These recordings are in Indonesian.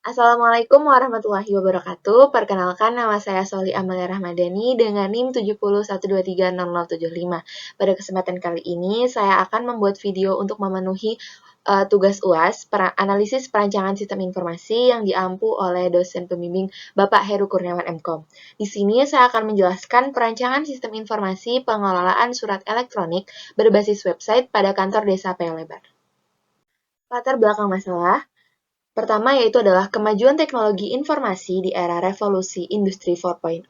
Assalamualaikum warahmatullahi wabarakatuh. Perkenalkan, nama saya Soli Amalia Rahmadani dengan NIM 70130075. Pada kesempatan kali ini, saya akan membuat video untuk memenuhi tugas UAS, analisis perancangan sistem informasi yang diampu oleh dosen pembimbing Bapak Heru Kurniawan MKom. Di sini saya akan menjelaskan perancangan sistem informasi pengelolaan surat elektronik berbasis website pada kantor desa Payalebar. Latar belakang masalah. Pertama yaitu adalah kemajuan teknologi informasi di era revolusi industri 4.0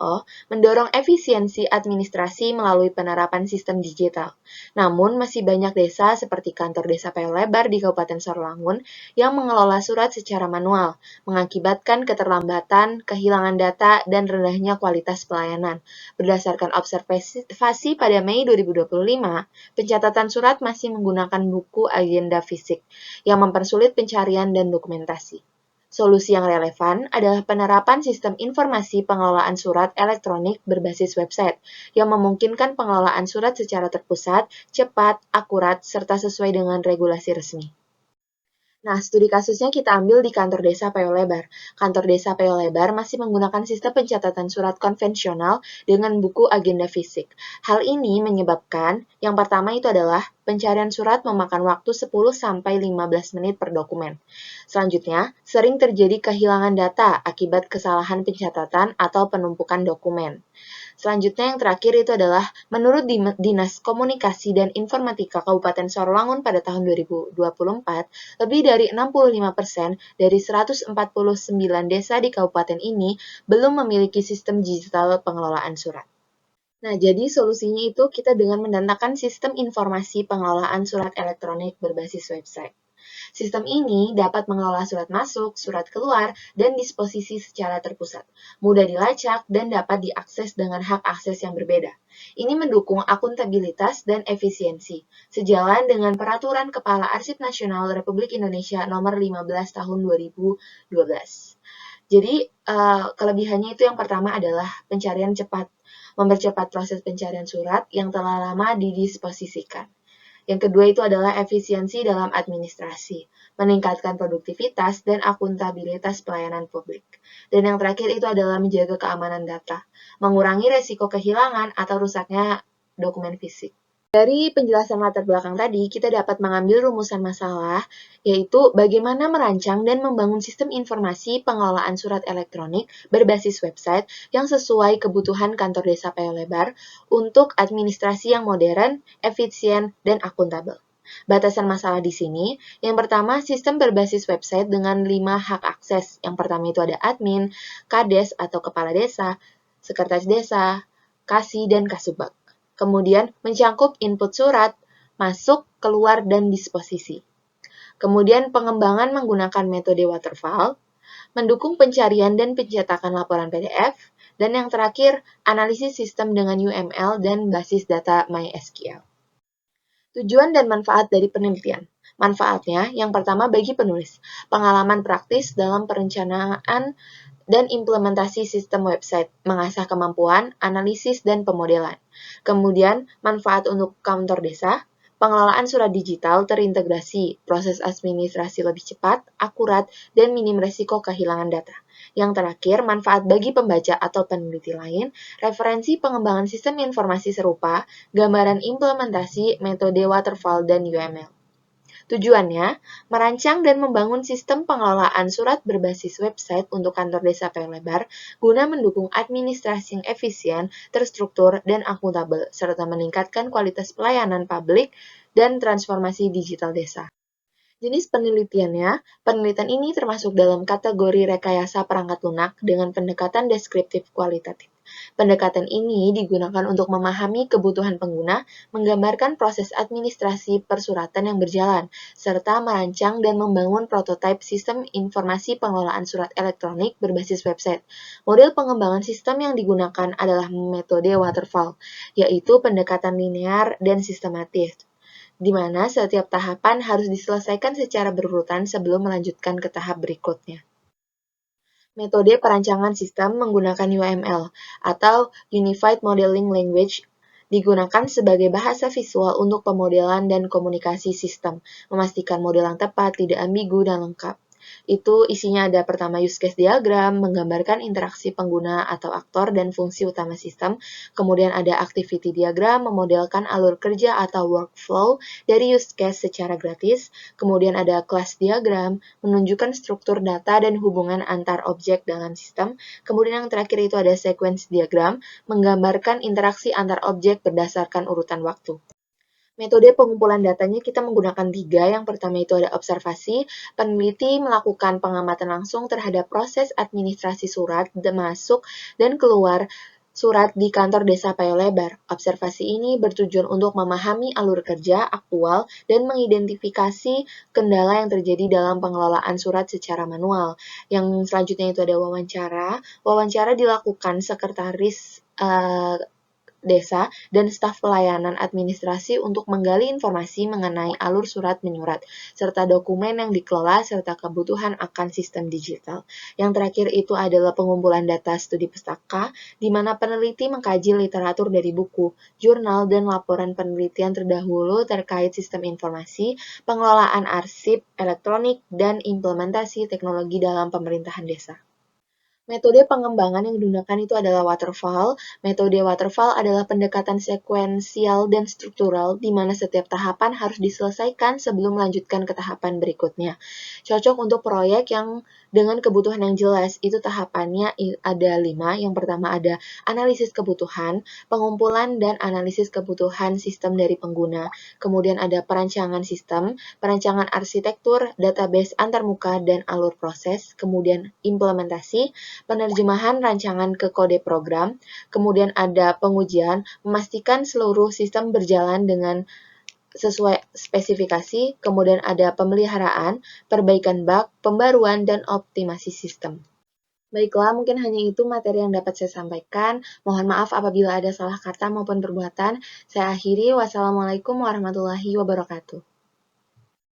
mendorong efisiensi administrasi melalui penerapan sistem digital. Namun masih banyak desa seperti kantor desa Payalebar di Kabupaten Sarolangun yang mengelola surat secara manual, mengakibatkan keterlambatan, kehilangan data, dan rendahnya kualitas pelayanan. Berdasarkan observasi pada Mei 2025, pencatatan surat masih menggunakan buku agenda fisik yang mempersulit pencarian dan dokumentasi. Solusi yang relevan adalah penerapan sistem informasi pengelolaan surat elektronik berbasis website yang memungkinkan pengelolaan surat secara terpusat, cepat, akurat, serta sesuai dengan regulasi resmi. Nah, studi kasusnya kita ambil di kantor desa Payalebar. Kantor desa Payalebar masih menggunakan sistem pencatatan surat konvensional dengan buku agenda fisik. Hal ini menyebabkan, yang pertama itu adalah pencarian surat memakan waktu 10-15 menit per dokumen. Selanjutnya, sering terjadi kehilangan data akibat kesalahan pencatatan atau penumpukan dokumen. Selanjutnya yang terakhir itu adalah menurut Dinas Komunikasi dan Informatika Kabupaten Sarolangun pada tahun 2024, lebih dari 65% dari 149 desa di kabupaten ini belum memiliki sistem digital pengelolaan surat. Nah, jadi solusinya itu kita dengan mendatangkan sistem informasi pengelolaan surat elektronik berbasis website. Sistem ini dapat mengelola surat masuk, surat keluar, dan disposisi secara terpusat, mudah dilacak, dan dapat diakses dengan hak akses yang berbeda. Ini mendukung akuntabilitas dan efisiensi, sejalan dengan Peraturan Kepala Arsip Nasional Republik Indonesia Nomor 15 Tahun 2012. Jadi, kelebihannya itu yang pertama adalah pencarian cepat, mempercepat proses pencarian surat yang telah lama didisposisikan. Yang kedua itu adalah efisiensi dalam administrasi, meningkatkan produktivitas dan akuntabilitas pelayanan publik. Dan yang terakhir itu adalah menjaga keamanan data, mengurangi resiko kehilangan atau rusaknya dokumen fisik. Dari penjelasan latar belakang tadi, kita dapat mengambil rumusan masalah, yaitu bagaimana merancang dan membangun sistem informasi pengelolaan surat elektronik berbasis website yang sesuai kebutuhan kantor desa Payalebar untuk administrasi yang modern, efisien, dan akuntabel. Batasan masalah di sini, yang pertama sistem berbasis website dengan 5 hak akses. Yang pertama itu ada admin, kades atau kepala desa, sekretaris desa, kasih, dan kasubag. Kemudian mencangkup input surat, masuk, keluar, dan disposisi. Kemudian pengembangan menggunakan metode waterfall, mendukung pencarian dan pencetakan laporan PDF, dan yang terakhir, analisis sistem dengan UML dan basis data MySQL. Tujuan dan manfaat dari penelitian. Manfaatnya, yang pertama bagi penulis, pengalaman praktis dalam perencanaan dan implementasi sistem website, mengasah kemampuan, analisis, dan pemodelan. Kemudian, manfaat untuk kantor desa, pengelolaan surat digital terintegrasi, proses administrasi lebih cepat, akurat, dan minim resiko kehilangan data. Yang terakhir, manfaat bagi pembaca atau peneliti lain, referensi pengembangan sistem informasi serupa, gambaran implementasi metode waterfall dan UML. Tujuannya, merancang dan membangun sistem pengelolaan surat berbasis website untuk kantor desa Payalebar guna mendukung administrasi yang efisien, terstruktur, dan akuntabel, serta meningkatkan kualitas pelayanan publik dan transformasi digital desa. Jenis penelitiannya, penelitian ini termasuk dalam kategori rekayasa perangkat lunak dengan pendekatan deskriptif kualitatif. Pendekatan ini digunakan untuk memahami kebutuhan pengguna, menggambarkan proses administrasi persuratan yang berjalan, serta merancang dan membangun prototipe sistem informasi pengelolaan surat elektronik berbasis website. Model pengembangan sistem yang digunakan adalah metode waterfall, yaitu pendekatan linear dan sistematis, di mana setiap tahapan harus diselesaikan secara berurutan sebelum melanjutkan ke tahap berikutnya. Metode perancangan sistem menggunakan UML atau Unified Modeling Language digunakan sebagai bahasa visual untuk pemodelan dan komunikasi sistem, memastikan model yang tepat, tidak ambigu, dan lengkap. Itu isinya ada pertama use case diagram, menggambarkan interaksi pengguna atau aktor dan fungsi utama sistem. Kemudian ada activity diagram, memodelkan alur kerja atau workflow dari use case secara gratis. Kemudian ada class diagram, menunjukkan struktur data dan hubungan antar objek dalam sistem. Kemudian yang terakhir itu ada sequence diagram, menggambarkan interaksi antar objek berdasarkan urutan waktu. Metode pengumpulan datanya kita menggunakan 3. Yang pertama itu ada observasi. Peneliti melakukan pengamatan langsung terhadap proses administrasi surat masuk dan keluar surat di kantor desa Payolebar. Observasi ini bertujuan untuk memahami alur kerja aktual dan mengidentifikasi kendala yang terjadi dalam pengelolaan surat secara manual. Yang selanjutnya itu ada wawancara. Wawancara dilakukan sekretaris desa dan staf pelayanan administrasi untuk menggali informasi mengenai alur surat menyurat, serta dokumen yang dikelola serta kebutuhan akan sistem digital. Yang terakhir itu adalah pengumpulan data studi pustaka, di mana peneliti mengkaji literatur dari buku, jurnal, dan laporan penelitian terdahulu terkait sistem informasi, pengelolaan arsip elektronik, dan implementasi teknologi dalam pemerintahan desa. Metode pengembangan yang digunakan itu adalah waterfall. Metode waterfall adalah pendekatan sekuensial dan struktural di mana setiap tahapan harus diselesaikan sebelum melanjutkan ke tahapan berikutnya. Cocok untuk proyek yang dengan kebutuhan yang jelas. Itu tahapannya ada 5. Yang pertama ada analisis kebutuhan, pengumpulan dan analisis kebutuhan sistem dari pengguna. Kemudian ada perancangan sistem, perancangan arsitektur, database antarmuka dan alur proses. Kemudian implementasi, penerjemahan rancangan ke kode program, kemudian ada pengujian, memastikan seluruh sistem berjalan dengan sesuai spesifikasi, kemudian ada pemeliharaan, perbaikan bug, pembaruan, dan optimasi sistem. Baiklah, mungkin hanya itu materi yang dapat saya sampaikan. Mohon maaf apabila ada salah kata maupun perbuatan. Saya akhiri. Wassalamualaikum warahmatullahi wabarakatuh.